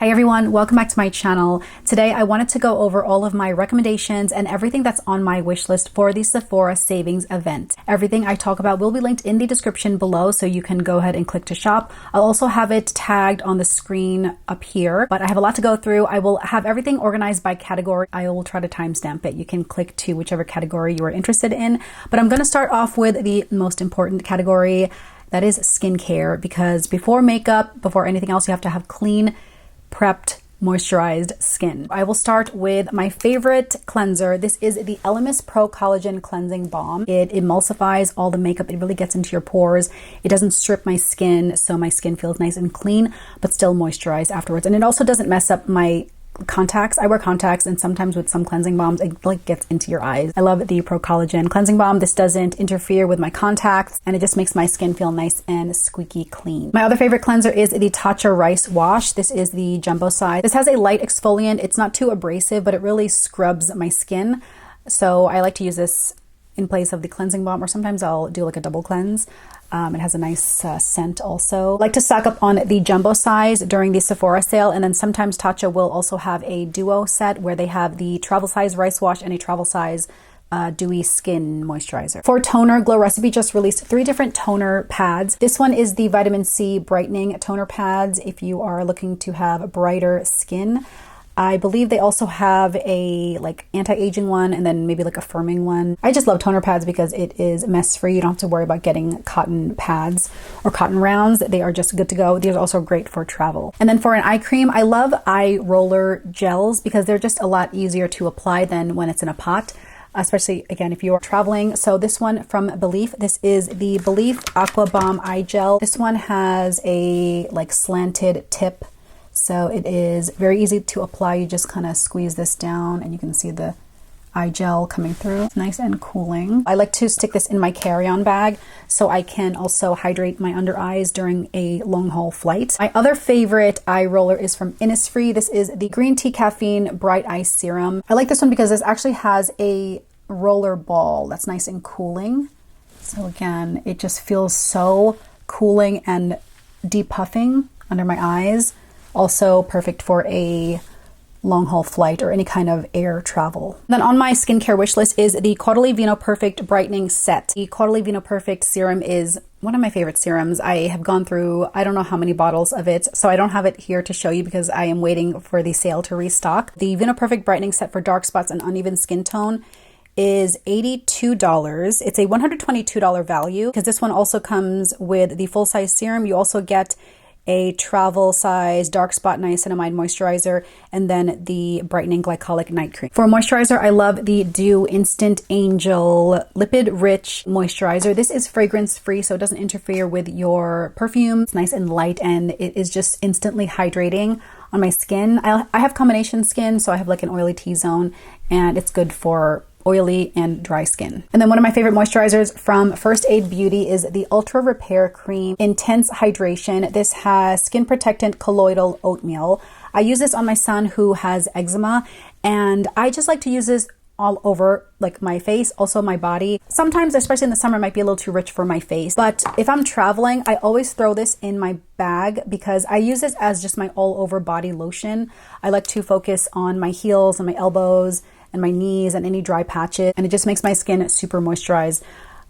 Hey everyone, welcome back to my channel. Today I wanted to go over all of my recommendations and everything that's on my wish list for the Sephora savings event. Everything I talk about will be linked in the description below, so you can go ahead and click to shop. I'll also have it tagged on the screen up here, but I have a lot to go through. I will have everything organized by category. I will try to timestamp it. You can click to whichever category you are interested in, but I'm going to start off with the most important category, that is skincare, because before makeup, before anything else, you have to have clean, prepped, moisturized skin. I will start with my favorite cleanser. This is the Elemis Pro Collagen Cleansing Balm. It emulsifies all the makeup. It really gets into your pores. It doesn't strip my skin, so my skin feels nice and clean, but still moisturized afterwards. And it also doesn't mess up my contacts. I wear contacts, and sometimes with some cleansing balms it like gets into your eyes. I love the Pro Collagen Cleansing Balm. This doesn't interfere with my contacts, and it just makes my skin feel nice and squeaky clean. My other favorite cleanser is the Tatcha Rice Wash. This is the jumbo size. This has a light exfoliant. It's not too abrasive, but it really scrubs my skin, so I like to use this in place of the cleansing balm, or sometimes I'll do like a double cleanse. It has a nice scent also. I like to stock up on the jumbo size during the Sephora sale, and then sometimes Tatcha will also have a duo set where they have the travel size rice wash and a travel size dewy skin moisturizer. For toner, Glow Recipe just released 3 different toner pads. This one is the Vitamin C Brightening Toner Pads if you are looking to have brighter skin. I believe they also have a like anti-aging one and then maybe like a firming one. I just love toner pads because it is mess free. You don't have to worry about getting cotton pads or cotton rounds. They are just good to go. These are also great for travel. And then for an eye cream, I love eye roller gels because they're just a lot easier to apply than when it's in a pot, especially again if you're traveling. So this one from Belif, this is the Belif Aqua Bomb Eye Gel. This one has a like slanted tip, so it is very easy to apply. You just kind of squeeze this down and you can see the eye gel coming through. It's nice and cooling. I like to stick this in my carry-on bag so I can also hydrate my under eyes during a long haul flight. My other favorite eye roller is from Innisfree. This is the Green Tea Caffeine Bright Eye Serum. I like this one because this actually has a roller ball that's nice and cooling. So again, it just feels so cooling and depuffing under my eyes. Also perfect for a long haul flight or any kind of air travel. Then on my skincare wish list is the Caudalie Vino Perfect Brightening Set. The Caudalie Vino Perfect serum is one of my favorite serums. I have gone through I don't know how many bottles of it, so I don't have it here to show you because I am waiting for the sale to restock. The Vino Perfect Brightening Set for dark spots and uneven skin tone is $82. It's a $122 value because this one also comes with the full size serum. You also get a travel size dark spot niacinamide moisturizer, and then the brightening glycolic night cream. For moisturizer, I love the Dew Instant Angel Lipid Rich Moisturizer. This is fragrance free, so it doesn't interfere with your perfume. It's nice and light, and it is just instantly hydrating on my skin. I have combination skin, so I have like an oily T-zone, and it's good for oily and dry skin. And then one of my favorite moisturizers from First Aid Beauty is the Ultra Repair Cream Intense Hydration. This has skin protectant colloidal oatmeal. I use this on my son who has eczema, and I just like to use this all over like my face, also my body. Sometimes, especially in the summer, it might be a little too rich for my face, but if I'm traveling, I always throw this in my bag because I use this as just my all over body lotion. I like to focus on my heels and my elbows and my knees and any dry patches, and it just makes my skin super moisturized,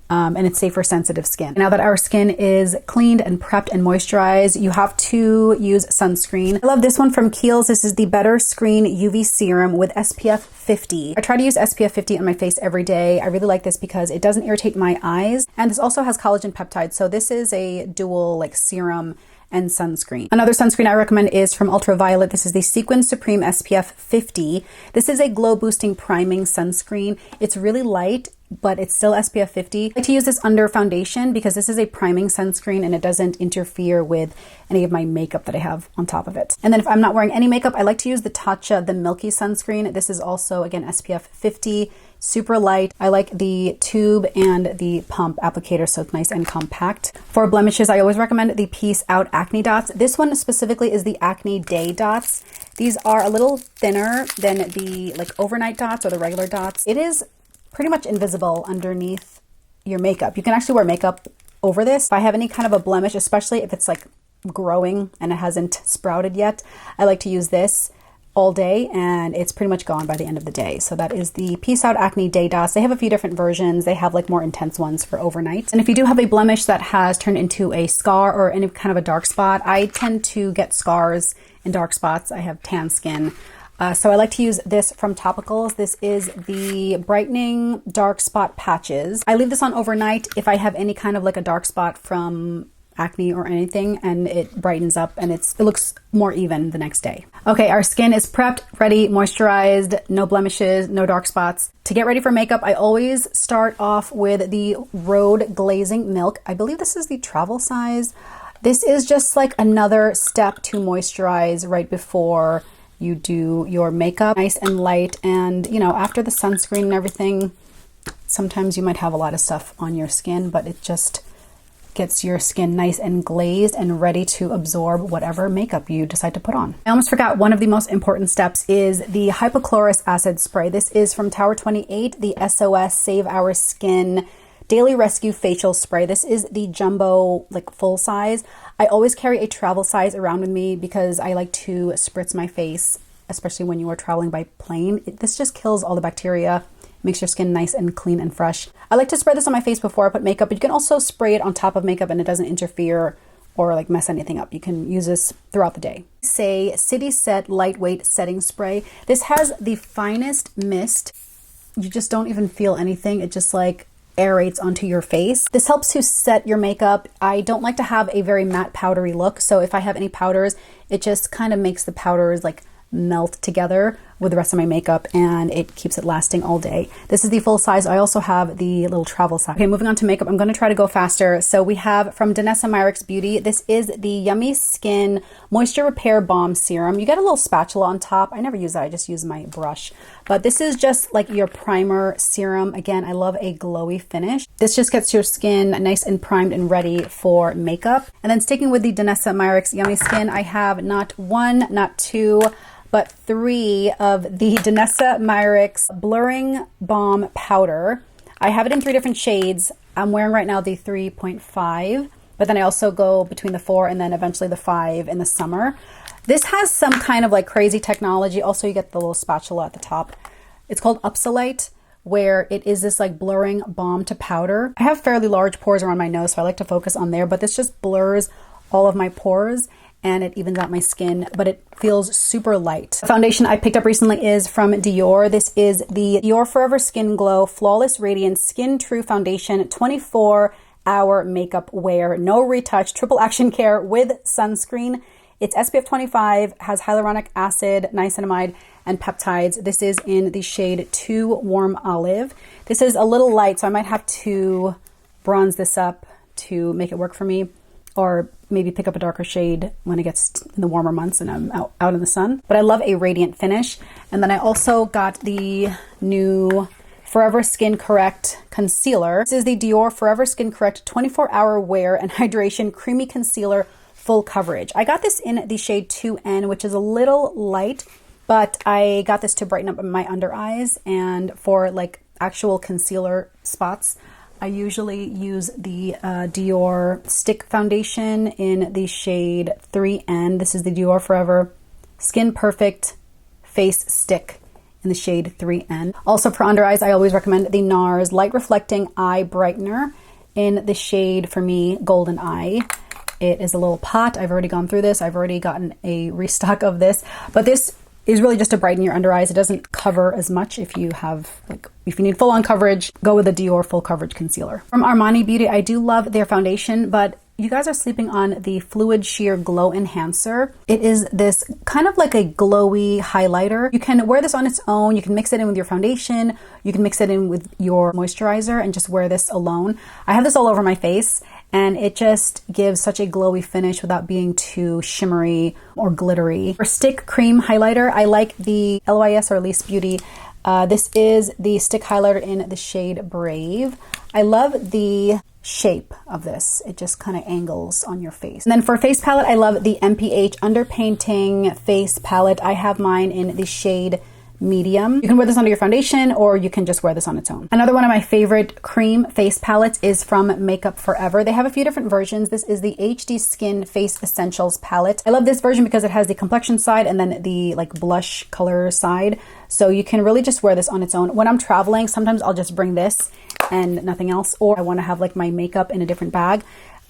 and it's safe for sensitive skin. Now that our skin is cleaned and prepped and moisturized, you have to use sunscreen. I love this one from Kiehl's. This is the Better Screen UV Serum with SPF 50. I try to use SPF 50 on my face every day. I really like this because it doesn't irritate my eyes, and this also has collagen peptides, so this is a dual like serum and sunscreen. Another sunscreen I recommend is from Ultraviolet. This is the Sequin Supreme SPF 50. This is a glow boosting priming sunscreen. It's really light, but it's still SPF 50. I like to use this under foundation because this is a priming sunscreen and it doesn't interfere with any of my makeup that I have on top of it. And then if I'm not wearing any makeup, I like to use the Tatcha the Milky Sunscreen. This is also, again, SPF 50. Super light. I like the tube and the pump applicator, so it's nice and compact. For blemishes, I always recommend the Peace Out Acne Dots. This one specifically is the Acne Day Dots. These are a little thinner than the like overnight dots or the regular dots. It is pretty much invisible underneath your makeup. You can actually wear makeup over this. If I have any kind of a blemish, especially if it's like growing and it hasn't sprouted yet, I like to use this all day and it's pretty much gone by the end of the day. So that is the Peace Out Acne Day Dots. They have a few different versions. They have like more intense ones for overnight. And if you do have a blemish that has turned into a scar or any kind of a dark spot, I tend to get scars and dark spots. I have tan skin. So I like to use this from Topicals. This is the Brightening Dark Spot Patches. I leave this on overnight if I have any kind of like a dark spot from acne or anything, and it brightens up and it looks more even the next day. Okay, our skin is prepped, ready, moisturized, no blemishes, no dark spots. To get ready for makeup, I always start off with the Road Glazing Milk. I believe this is the travel size. This is just like another step to moisturize right before you do your makeup. Nice and light, and you know, after the sunscreen and everything, sometimes you might have a lot of stuff on your skin, but it just gets your skin nice and glazed and ready to absorb whatever makeup you decide to put on. I almost forgot, one of the most important steps is the hypochlorous acid spray. This is from Tower 28, the SOS Save Our Skin Daily Rescue Facial Spray. This is the jumbo, like full size. I always carry a travel size around with me because I like to spritz my face, especially when you are traveling by plane. This just kills all the bacteria, makes your skin nice and clean and fresh. I like to spray this on my face before I put makeup, but you can also spray it on top of makeup and it doesn't interfere or like mess anything up. You can use this throughout the day. Say City Set Lightweight Setting Spray. This has the finest mist. You just don't even feel anything. It just like aerates onto your face. This helps to set your makeup. I don't like to have a very matte powdery look, so if I have any powders, it just kind of makes the powders like melt together with the rest of my makeup and it keeps it lasting all day. This is the full size. I also have the little travel size. Okay, moving on to makeup. I'm going to try to go faster. So we have from Danessa Myricks Beauty. This is the Yummy Skin Moisture Repair Balm Serum. You get a little spatula on top. I never use that. I just use my brush. But this is just like your primer serum. Again, I love a glowy finish. This just gets your skin nice and primed and ready for makeup. And then sticking with the Danessa Myricks Yummy Skin, I have not one, not two, but 3 of the Danessa Myricks Blurring Balm Powder. I have it in 3 different shades. I'm wearing right now the 3.5, but then I also go between the 4 and then eventually the 5 in the summer. This has some kind of like crazy technology. Also, you get the little spatula at the top. It's called Upsolite, where it is this like blurring balm to powder. I have fairly large pores around my nose, so I like to focus on there, but this just blurs all of my pores and it evens out my skin, but it feels super light. The foundation I picked up recently is from Dior. This is the Dior Forever Skin Glow Flawless Radiance Skin True Foundation 24-hour makeup wear, no retouch, triple action care with sunscreen. It's SPF 25, has hyaluronic acid, niacinamide, and peptides. This is in the shade 2 Warm Olive. This is a little light, so I might have to bronze this up to make it work for me, or maybe pick up a darker shade when it gets in the warmer months and I'm out in the sun. But I love a radiant finish. And then I also got the new Forever Skin Correct Concealer. This is the Dior Forever Skin Correct 24-hour wear and hydration creamy concealer full coverage. I got this in the shade 2N, which is a little light, but I got this to brighten up my under eyes, and for like actual concealer spots, I usually use the Dior Stick Foundation in the shade 3N. This is the Dior Forever Skin Perfect Face Stick in the shade 3N. Also for under eyes, I always recommend the NARS Light Reflecting Eye Brightener in the shade, for me, Golden Eye. It is a little pot. I've already gone through this. I've already gotten a restock of this, but this is really just to brighten your under eyes. It doesn't cover as much. If you have, like, if you need full on coverage, go with the Dior Full Coverage Concealer. From Armani Beauty, I do love their foundation, but you guys are sleeping on the Fluid Sheer Glow Enhancer. It is this kind of like a glowy highlighter. You can wear this on its own. You can mix it in with your foundation. You can mix it in with your moisturizer and just wear this alone. I have this all over my face, and it just gives such a glowy finish without being too shimmery or glittery. For stick cream highlighter, I like the LYS or Elise Beauty. This is the stick highlighter in the shade Brave. I love the shape of this. It just kind of angles on your face. And then for face palette, I love the MPH Underpainting Face Palette. I have mine in the shade medium. You can wear this under your foundation or you can just wear this on its own. Another one of my favorite cream face palettes is from Makeup Forever. They have a few different versions. This is the HD Skin Face Essentials palette. I love this version because it has the complexion side and then the like blush color side. So you can really just wear this on its own. When I'm traveling, sometimes I'll just bring this and nothing else, or I want to have like my makeup in a different bag.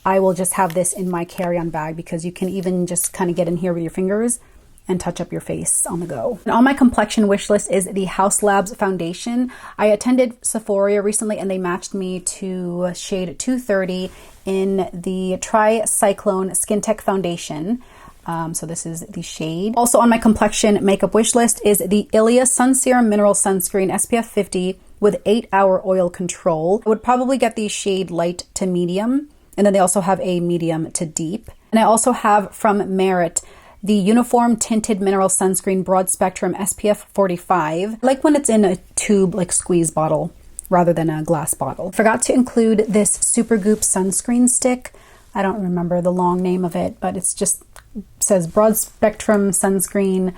I will just have this in my carry-on bag because you can even just kind of get in here with your fingers and touch up your face on the go. And on my complexion wish list is the Haus Labs foundation. I attended Sephora recently and they matched me to shade 230 in the Tri-Cyclone Skin Tech foundation. So this is the shade. Also on my complexion makeup wish list is the Ilia Sun Serum Mineral Sunscreen SPF 50 with 8-hour oil control. I would probably get the shade light to medium, and then they also have a medium to deep. And I also have from Merit the Uniform Tinted Mineral Sunscreen Broad Spectrum SPF 45. I like when it's in a tube, like squeeze bottle, rather than a glass bottle. Forgot to include this Supergoop sunscreen stick. I don't remember the long name of it, but it's just says Broad Spectrum Sunscreen.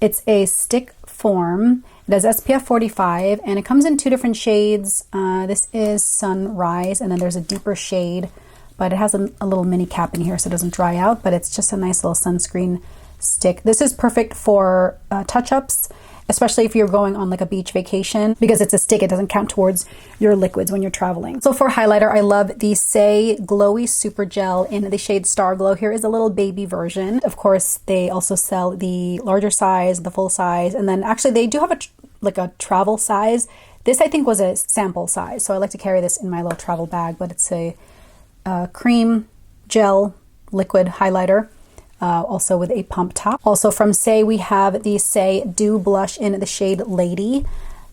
It's a stick form. It has SPF 45 and it comes in 2 different shades. This is Sunrise, and then there's a deeper shade, but it has a little mini cap in here so it doesn't dry out, but it's just a nice little sunscreen stick. This is perfect for touch-ups, especially if you're going on like a beach vacation, because it's a stick, it doesn't count towards your liquids when you're traveling. So for highlighter, I love the Say Glowy Super Gel in the shade Star Glow. Here is a little baby version. Of course, they also sell the larger size, the full size, and then actually they do have a travel size. This I think was a sample size, so I like to carry this in my little travel bag, but it's a cream gel liquid highlighter, also with a pump top. Also from Say, we have the Say Dew Blush in the shade Lady.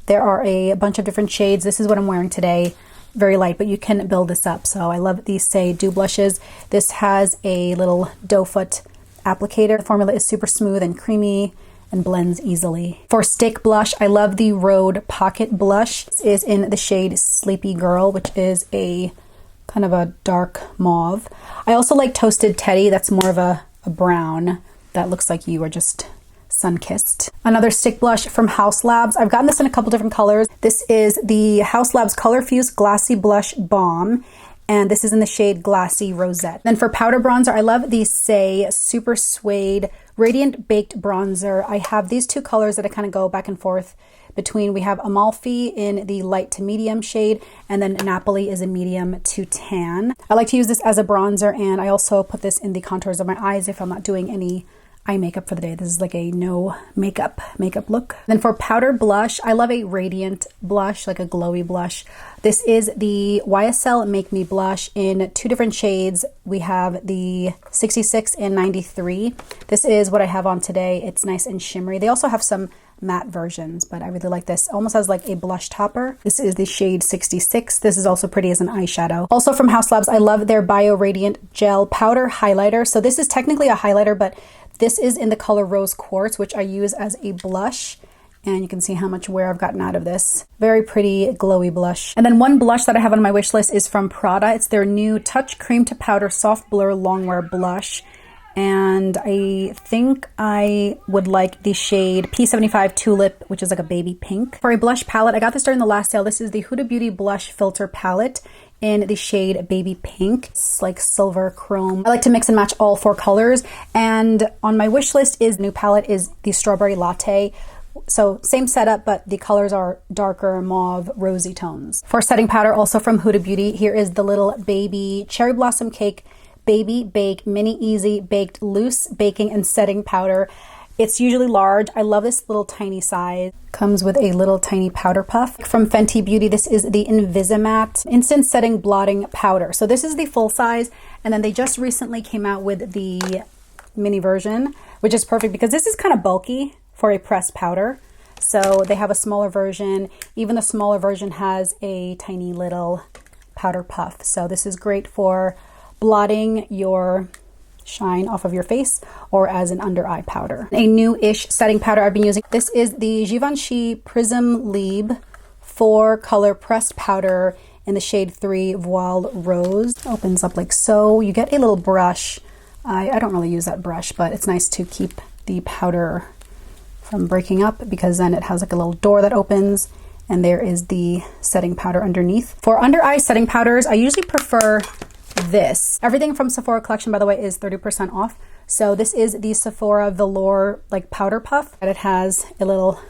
There are a bunch of different shades. This is what I'm wearing today. Very light, but you can build this up. So I love these Say Dew Blushes. This has a little doe foot applicator. The formula is super smooth and creamy and blends easily. For stick blush, I love the Rhode Pocket Blush. This is in the shade Sleepy Girl, which is a kind of a dark mauve. I also like Toasted Teddy. That's more of a brown that looks like you are just sun-kissed. Another stick blush from Haus Labs. I've gotten this in a couple different colors. This is the Haus Labs Color Fuse Glassy Blush Balm, and this is in the shade Glassy Rosette. Then for powder bronzer, I love the Say Super Suede Radiant Baked Bronzer. I have these 2 colors that I kind of go back and forth between. We have Amalfi in the light to medium shade, and then Napoli is a medium to tan. I like to use this as a bronzer, and I also put this in the contours of my eyes if I'm not doing any eye makeup for the day. This is like a no makeup look. Then for powder blush, I love a radiant blush, like a glowy blush. This is the YSL Make Me Blush in 2 different shades. We have the 66 and 93. This is what I have on today. It's nice and shimmery. They also have some matte versions, but I really like this. Almost has like a blush topper. This is the shade 66. This is also pretty as an eyeshadow. Also from Haus Labs, I love their Bio Radiant Gel Powder Highlighter. So this is technically a highlighter, but this is in the color Rose Quartz, which I use as a blush. And you can see how much wear I've gotten out of this. Very pretty glowy blush. And then one blush that I have on my wish list is from Prada. It's their new Touch Cream to Powder Soft Blur Longwear Blush. And I think I would like the shade P75 Tulip, which is like a baby pink. For a blush palette, I got this during the last sale. This is the Huda Beauty Blush Filter Palette in the shade Baby Pink. It's like silver chrome. I like to mix and match all 4 colors. And on my wish list is new palette is the Strawberry Latte. So same setup, but the colors are darker mauve, rosy tones. For setting powder, also from Huda Beauty, here is the little baby Cherry Blossom Cake Baby Bake Mini Easy Baked Loose Baking and Setting Powder. It's usually large. I love this little tiny size. Comes with a little tiny powder puff. From Fenty Beauty, this is the Invisimatte Instant Setting Blotting Powder. So this is the full size, and then they just recently came out with the mini version, which is perfect because this is kind of bulky for a pressed powder. So they have a smaller version. Even the smaller version has a tiny little powder puff. So this is great for blotting your shine off of your face or as an under eye powder. A new-ish setting powder I've been using. This is the Givenchy Prism Libre 4 color pressed powder in the shade 3 Voile Rose. Opens up like so. You get a little brush. I don't really use that brush, but it's nice to keep the powder from breaking up, because then it has like a little door that opens, and there is the setting powder underneath. For under eye setting powders, I usually prefer this. Everything from Sephora Collection, by the way, is 30% off. So this is the Sephora Velour like powder puff, and it has a little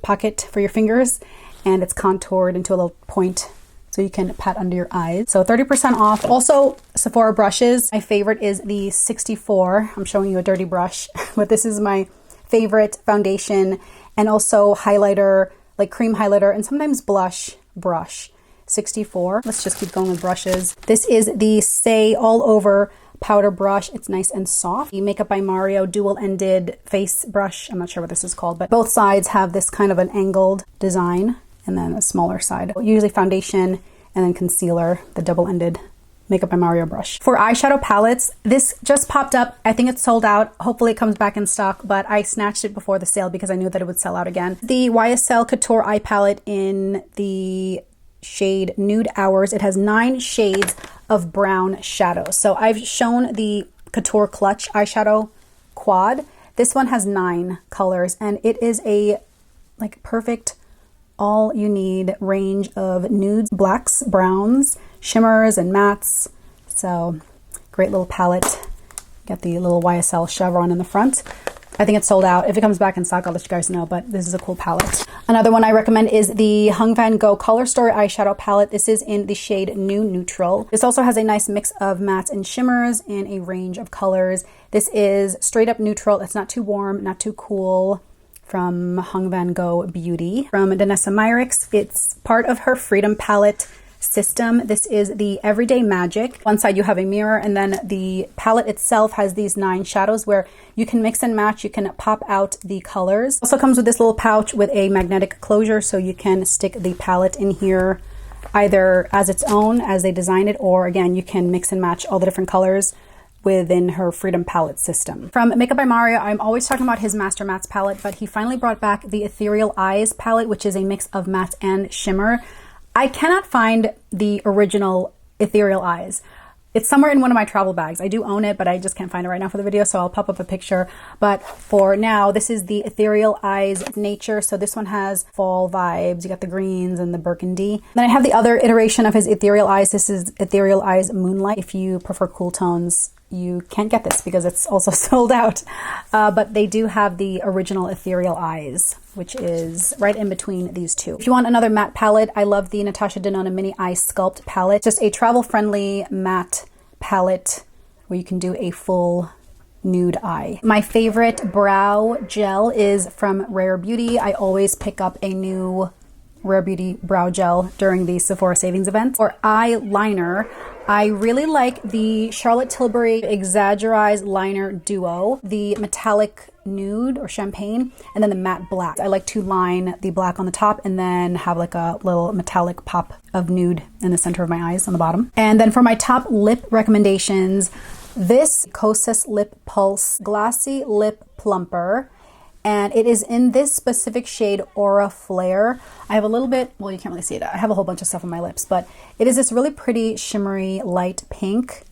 pocket for your fingers, and it's contoured into a little point so you can pat under your eyes. So 30% off. Also, Sephora brushes. My favorite is the 64. I'm showing you a dirty brush, but this is my favorite foundation and also highlighter, like cream highlighter and sometimes blush brush. 64. Let's just keep going with brushes. This is the Stay All Over powder brush. It's nice and soft. The Makeup by Mario dual-ended face brush. I'm not sure what this is called, but both sides have this kind of an angled design, and then a smaller side. Usually foundation and then concealer, the double-ended Makeup by Mario brush. For eyeshadow palettes, this just popped up. I think it's sold out. Hopefully it comes back in stock, but I snatched it before the sale because I knew that it would sell out again. The YSL Couture Eye Palette in the shade Nude Hours. It has 9 shades of brown shadow. So I've shown the Couture Clutch eyeshadow quad. This one has 9 colors, and it is a like perfect all you need range of nudes, blacks, browns, shimmers, and mattes. So great little palette. Got the little YSL chevron in the front. I think it's sold out. If it comes back in stock, I'll let you guys know, but this is a cool palette. Another one I recommend is the Hung Van Go Color Story eyeshadow palette. This is in the shade New Neutral. This also has a nice mix of mattes and shimmers in a range of colors. This is straight up neutral. It's not too warm, not too cool. From Hung Van Go Beauty. From Danessa Myricks, it's part of her Freedom Palette system. This is the Everyday Magic. One side you have a mirror, and then the palette itself has these 9 shadows where you can mix and match. You can pop out the colors. Also comes with this little pouch with a magnetic closure, so you can stick the palette in here either as its own as they designed it, or again you can mix and match all the different colors within her Freedom Palette system. From Makeup by Mario, I'm always talking about his Master Mattes palette, but he finally brought back the Ethereal Eyes palette, which is a mix of matte and shimmer. I cannot find the original Ethereal Eyes. It's somewhere in one of my travel bags. I do own it, but I just can't find it right now for the video, so I'll pop up a picture. But for now, this is the Ethereal Eyes Nature. So this one has fall vibes. You got the greens and the burgundy. Then I have the other iteration of his Ethereal Eyes. This is Ethereal Eyes Moonlight. If you prefer cool tones, you can't get this because it's also sold out. But they do have the original Ethereal Eyes, which is right in between these two. If you want another matte palette, I love the Natasha Denona Mini Eye Sculpt palette. Just a travel-friendly matte palette where you can do a full nude eye. My favorite brow gel is from Rare Beauty. I always pick up a new Rare Beauty brow gel during the Sephora savings event. For eyeliner, I really like the Charlotte Tilbury Exaggerize Liner Duo, the metallic nude or champagne, and then the matte black. I like to line the black on the top and then have like a little metallic pop of nude in the center of my eyes on the bottom. And then for my top lip recommendations, this Kosas Lip Pulse Glassy Lip Plumper. And it is in this specific shade Aura Flare. I have a little bit, well, you can't really see it. I have a whole bunch of stuff on my lips, but it is this really pretty shimmery light pink.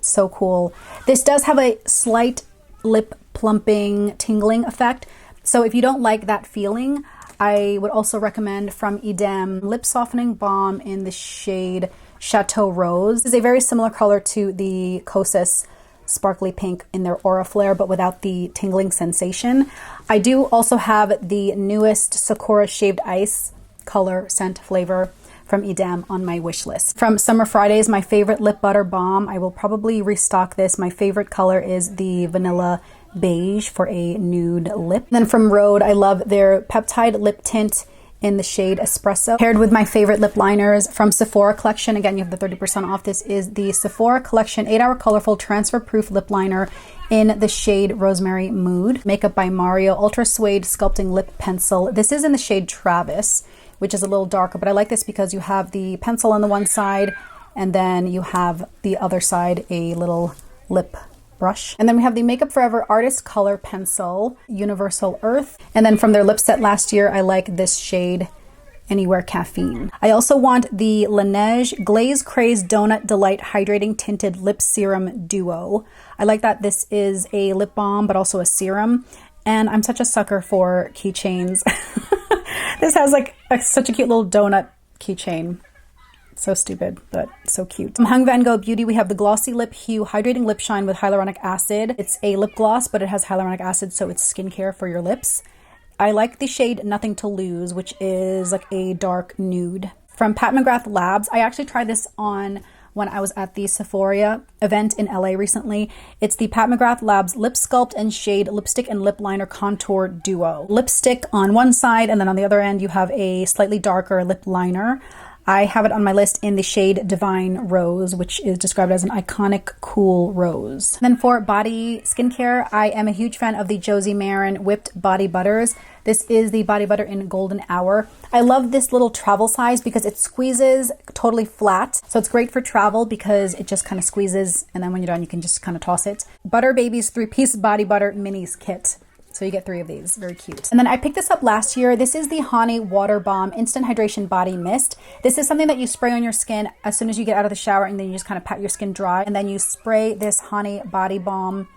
So cool. This does have a slight lip plumping, tingling effect. So if you don't like that feeling, I would also recommend from Idem Lip Softening Balm in the shade Chateau Rose. This is a very similar color to the Kosas Sparkly Pink in their Aura Flare, but without the tingling sensation. I do also have the newest Sakura Shaved Ice color scent flavor from Idem on my wish list. From Summer Fridays, my favorite lip butter balm. I will probably restock this. My favorite color is the Vanilla Beige for a nude lip. Then from Rhode, I love their Peptide Lip Tint in the shade Espresso, paired with my favorite lip liners from Sephora Collection. Again, you have the 30% off. This is the Sephora Collection 8-Hour Colorful Transfer Proof Lip Liner in the shade Rosemary Mood. Makeup by Mario Ultra Suede Sculpting Lip Pencil. This is in the shade Travis, which is a little darker, but I like this because you have the pencil on the one side, and then you have the other side a little lip brush. And then we have the Makeup Forever Artist Color Pencil, Universal Earth. And then from their lip set last year, I like this shade, Anywhere Caffeine. I also want the Laneige Glaze Craze Donut Delight Hydrating Tinted Lip Serum Duo. I like that this is a lip balm, but also a serum. And I'm such a sucker for keychains. This has like such a cute little donut keychain. So stupid, but so cute. From Hung Van Gogh Beauty, we have the Glossy Lip Hue Hydrating Lip Shine with Hyaluronic Acid. It's a lip gloss, but it has hyaluronic acid, so it's skincare for your lips. I like the shade Nothing to Lose, which is like a dark nude. From Pat McGrath Labs, I actually tried this on when I was at the Sephora event in LA recently. It's the Pat McGrath Labs Lip Sculpt and Shade Lipstick and Lip Liner Contour Duo. Lipstick on one side, and then on the other end, you have a slightly darker lip liner. I have it on my list in the shade Divine Rose, which is described as an iconic cool rose. Then for body skincare, I am a huge fan of the Josie Maran Whipped Body Butters. This is the body butter in Golden Hour. I love this little travel size because it squeezes totally flat. So it's great for travel because it just kind of squeezes, and then when you're done, you can just kind of toss it. Butter Baby's 3-piece body butter minis kit. So you get 3 of these, very cute. And then I picked this up last year. This is the Honey Water Bomb Instant Hydration Body Mist. This is something that you spray on your skin as soon as you get out of the shower, and then you just kind of pat your skin dry. And then you spray this Honey Body Bomb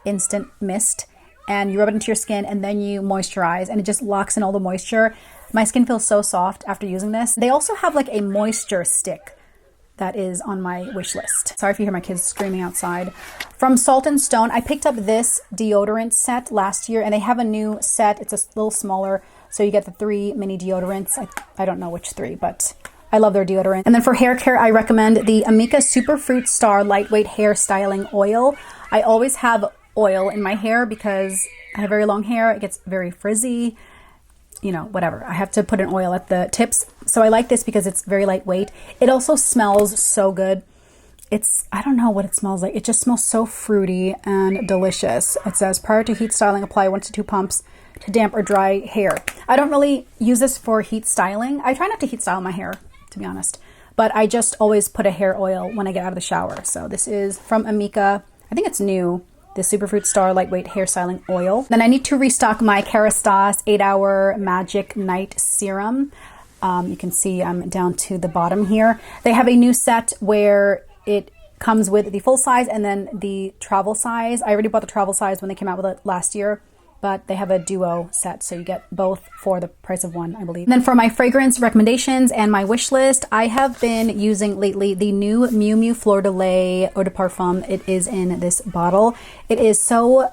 Instant Mist, and you rub it into your skin, and then you moisturize, and it just locks in all the moisture. My skin feels so soft after using this. They also have like a moisture stick that is on my wish list. Sorry if you hear my kids screaming outside. From Salt and Stone, I picked up this deodorant set last year, and they have a new set. It's a little smaller, so you get the 3 mini deodorants. I don't know which 3, but I love their deodorant. And then for hair care, I recommend the Amika Superfruit Star Lightweight Hair Styling Oil. I always have oil in my hair because I have very long hair. It gets very frizzy, you know, whatever. I have to put an oil at the tips. So I like this because it's very lightweight. It also smells so good. I don't know what it smells like. It just smells so fruity and delicious. It says, prior to heat styling, apply 1 to 2 pumps to damp or dry hair. I don't really use this for heat styling. I try not to heat style my hair, to be honest. But I just always put a hair oil when I get out of the shower. So this is from Amika. I think it's new. The Superfruit Star Lightweight Hair Styling Oil. Then I need to restock my Kerastase 8-Hour Magic Night Serum. You can see I'm down to the bottom here. They have a new set where it comes with the full size and then the travel size. I already bought the travel size when they came out with it last year, but they have a duo set, so you get both for the price of one, I believe. And then for my fragrance recommendations and my wish list, I have been using lately the new Miu Miu Fleur de Lait Eau de Parfum. It is in this bottle. It is so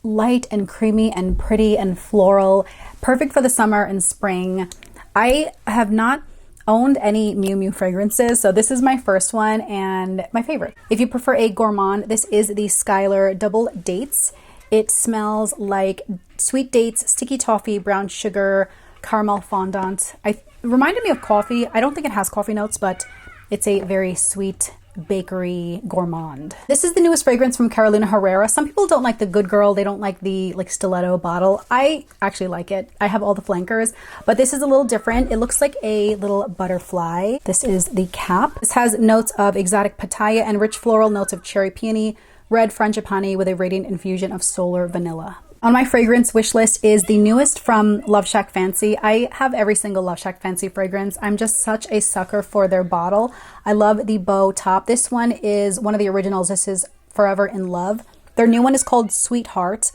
light and creamy and pretty and floral, perfect for the summer and spring. I have not owned any Miu Miu fragrances, so this is my first one and my favorite. If you prefer a gourmand, this is the Skylar Double Dates. It smells like sweet dates, sticky toffee, brown sugar, caramel fondant. It reminded me of coffee. I don't think it has coffee notes, but it's a very sweet bakery gourmand. This is the newest fragrance from Carolina Herrera. Some people don't like the Good Girl. They don't like the stiletto bottle. I actually like it. I have all the flankers, but this is a little different. It looks like a little butterfly. This is the cap. This has notes of exotic pitaya and rich floral notes of cherry peony, red frangipani with a radiant infusion of solar vanilla. On my fragrance wish list is the newest from Love Shack Fancy. I have every single Love Shack Fancy fragrance. I'm just such a sucker for their bottle. I love the bow top. This one is one of the originals. This is Forever in Love. Their new one is called Sweetheart,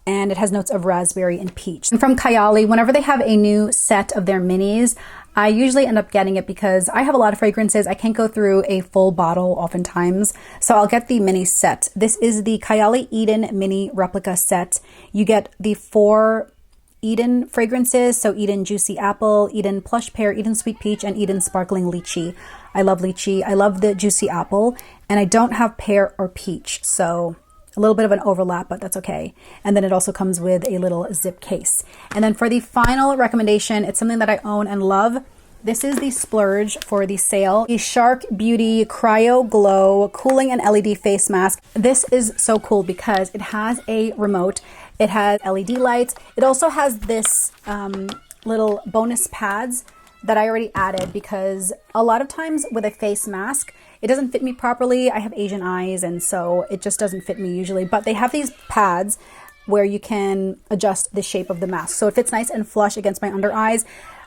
and it has notes of raspberry and peach. And from Kayali, whenever they have a new set of their minis, I usually end up getting it because I have a lot of fragrances. I can't go through a full bottle oftentimes, so I'll get the mini set. This is the Kayali Eden Mini Replica Set. You get the 4 Eden fragrances, so Eden Juicy Apple, Eden Plush Pear, Eden Sweet Peach, and Eden Sparkling Lychee. I love lychee. I love the Juicy Apple, and I don't have pear or peach, so a little bit of an overlap, but that's okay. And then it also comes with a little zip case. And then for the final recommendation, it's something that I own and love. This is the Splurge for the sale. The Shark Beauty Cryo Glow Cooling and LED Face Mask. This is so cool because it has a remote. It has LED lights. It also has this little bonus pads that I already added because a lot of times with a face mask, it doesn't fit me properly. I have Asian eyes, and so it just doesn't fit me usually. But they have these pads where you can adjust the shape of the mask. So it fits nice and flush against my under eyes.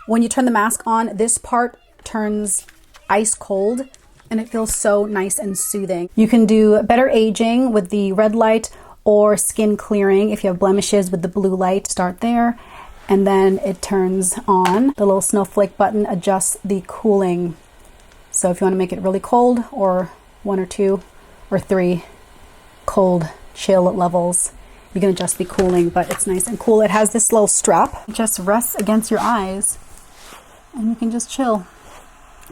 When you turn the mask on, this part turns ice cold, and it feels so nice and soothing. You can do better aging with the red light or skin clearing. If you have blemishes with the blue light, start there. And then it turns on. The little snowflake button adjusts the cooling. So if you want to make it really cold, or 1 or 2 or 3 cold chill levels, you can adjust the cooling, but it's nice and cool. It has this little strap. It just rests against your eyes and you can just chill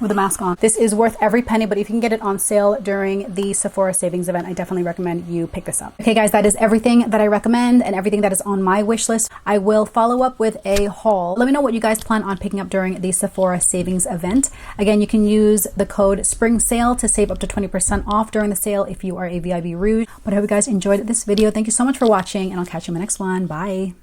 with a mask on. This is worth every penny, but if you can get it on sale during the Sephora savings event, I definitely recommend you pick this up. Okay guys, that is everything that I recommend and everything that is on my wish list. I will follow up with a haul. Let me know what you guys plan on picking up during the Sephora savings event. Again, you can use the code Spring Sale to save up to 20% off during the sale if you are a VIB Rouge. But I hope you guys enjoyed this video. Thank you so much for watching, and I'll catch you in the next one. Bye.